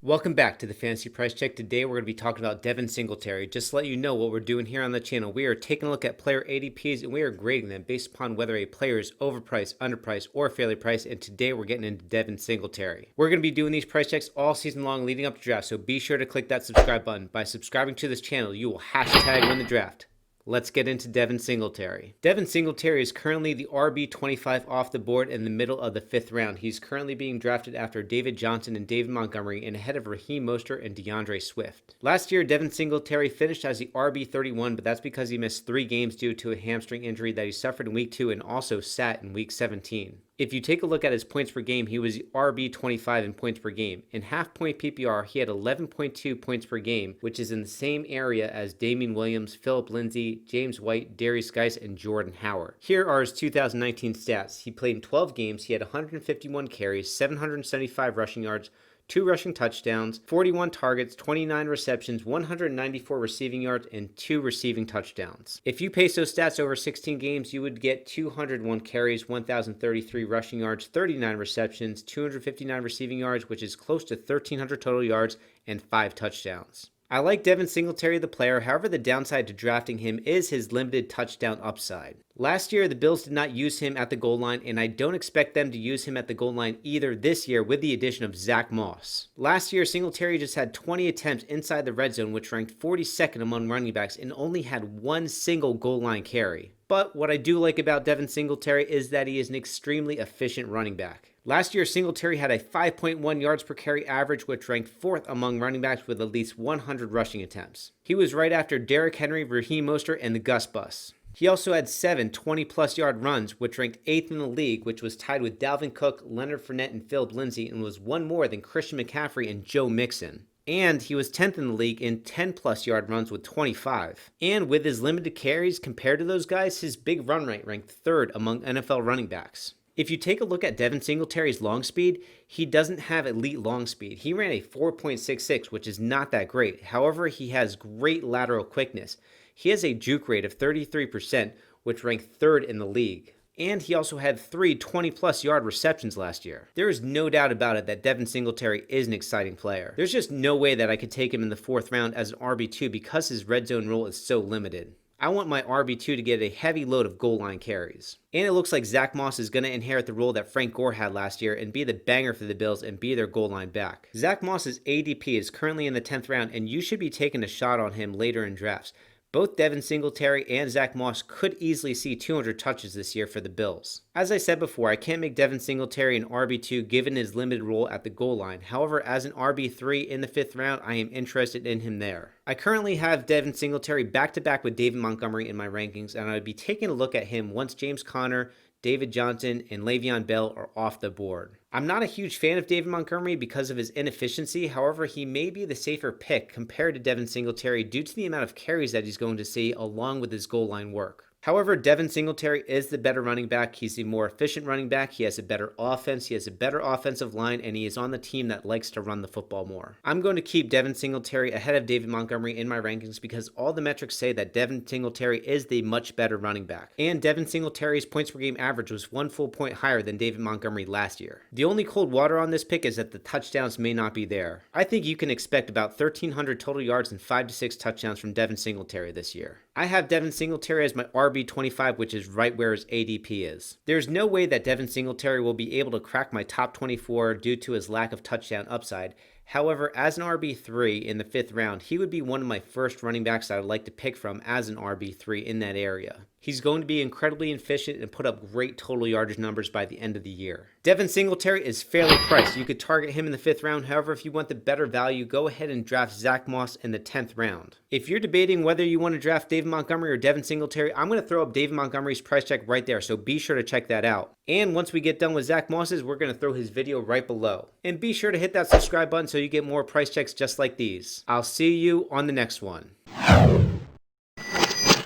Welcome back to the Fantasy Price Check. Today we're going to be talking about Devin Singletary. Just to let you know what we're doing here on the channel, we are taking a look at player ADPs and we are grading them based upon whether a player is overpriced, underpriced, or fairly priced. And today we're getting into Devin Singletary. We're going to be doing these price checks all season long leading up to draft, so be sure to click that subscribe button. By subscribing to this channel, you will hashtag win the draft. Let's get into Devin Singletary. Devin Singletary is currently the RB25 off the board in the middle of the 5th round. He's currently being drafted after David Johnson and David Montgomery and ahead of Raheem Mostert and DeAndre Swift. Last year, Devin Singletary finished as the RB31, but that's because he missed 3 games due to a hamstring injury that he suffered in week 2 and also sat in week 17. If you take a look at his points per game, he was the RB25 in points per game. In half-point PPR, he had 11.2 points per game, which is in the same area as Damian Williams, Phillip Lindsay, James White, Darius Geis, and Jordan Howard. Here are his 2019 stats. He played in 12 games. He had 151 carries, 775 rushing yards, 2 rushing touchdowns, 41 targets, 29 receptions, 194 receiving yards, and 2 receiving touchdowns. If you pace those stats over 16 games, you would get 201 carries, 1,033 rushing yards, 39 receptions, 259 receiving yards, which is close to 1,300 total yards, and 5 touchdowns. I like Devin Singletary, the player. However, the downside to drafting him is his limited touchdown upside. Last year, the Bills did not use him at the goal line, and I don't expect them to use him at the goal line either this year with the addition of Zack Moss. Last year, Singletary just had 20 attempts inside the red zone, which ranked 42nd among running backs, and only had 1 single goal line carry. But what I do like about Devin Singletary is that he is an extremely efficient running back. Last year, Singletary had a 5.1 yards per carry average, which ranked 4th among running backs with at least 100 rushing attempts. He was right after Derrick Henry, Raheem Mostert, and the Gus Bus. He also had 7 20-plus yard runs, which ranked 8th in the league, which was tied with Dalvin Cook, Leonard Fournette, and Phillip Lindsay, and was 1 more than Christian McCaffrey and Joe Mixon. And he was 10th in the league in 10-plus yard runs with 25. And with his limited carries compared to those guys, his big run rate ranked 3rd among NFL running backs. If you take a look at Devin Singletary's long speed, he doesn't have elite long speed. He ran a 4.66, which is not that great. However, he has great lateral quickness. He has a juke rate of 33%, which ranked 3rd in the league. And he also had 3 20-plus yard receptions last year. There is no doubt about it that Devin Singletary is an exciting player. There's just no way that I could take him in the 4th round as an RB2 because his red zone role is so limited. I want my RB2 to get a heavy load of goal line carries. And it looks like Zack Moss is going to inherit the role that Frank Gore had last year and be the banger for the Bills and be their goal line back. Zack Moss's ADP is currently in the 10th round, and you should be taking a shot on him later in drafts. Both Devin Singletary and Zack Moss could easily see 200 touches this year for the Bills. As I said before, I can't make Devin Singletary an RB2 given his limited role at the goal line. However, as an RB3 in the 5th round, I am interested in him there. I currently have Devin Singletary back-to-back with David Montgomery in my rankings, and I would be taking a look at him once James Conner, David Johnson, and Le'Veon Bell are off the board. I'm not a huge fan of David Montgomery because of his inefficiency. However, he may be the safer pick compared to Devin Singletary due to the amount of carries that he's going to see along with his goal line work. However, Devin Singletary is the better running back. He's the more efficient running back. He has a better offense. He has a better offensive line, and he is on the team that likes to run the football more. I'm going to keep Devin Singletary ahead of David Montgomery in my rankings because all the metrics say that Devin Singletary is the much better running back. And Devin Singletary's points per game average was 1 full point higher than David Montgomery last year. The only cold water on this pick is that the touchdowns may not be there. I think you can expect about 1,300 total yards and 5 to 6 touchdowns from Devin Singletary this year. I have Devin Singletary as my RB25, which is right where his ADP is. There's no way that Devin Singletary will be able to crack my top 24 due to his lack of touchdown upside. However, as an RB3 in the 5th round, he would be one of my first running backs that I'd like to pick from as an RB3 in that area. He's going to be incredibly efficient and put up great total yardage numbers by the end of the year. Devin Singletary is fairly priced. You could target him in the 5th round. However, if you want the better value, go ahead and draft Zack Moss in the 10th round. If you're debating whether you want to draft David Montgomery or Devin Singletary, I'm going to throw up David Montgomery's price check right there, so be sure to check that out. And once we get done with Zack Moss's, we're going to throw his video right below. And be sure to hit that subscribe button so you get more price checks just like these. I'll see you on the next one.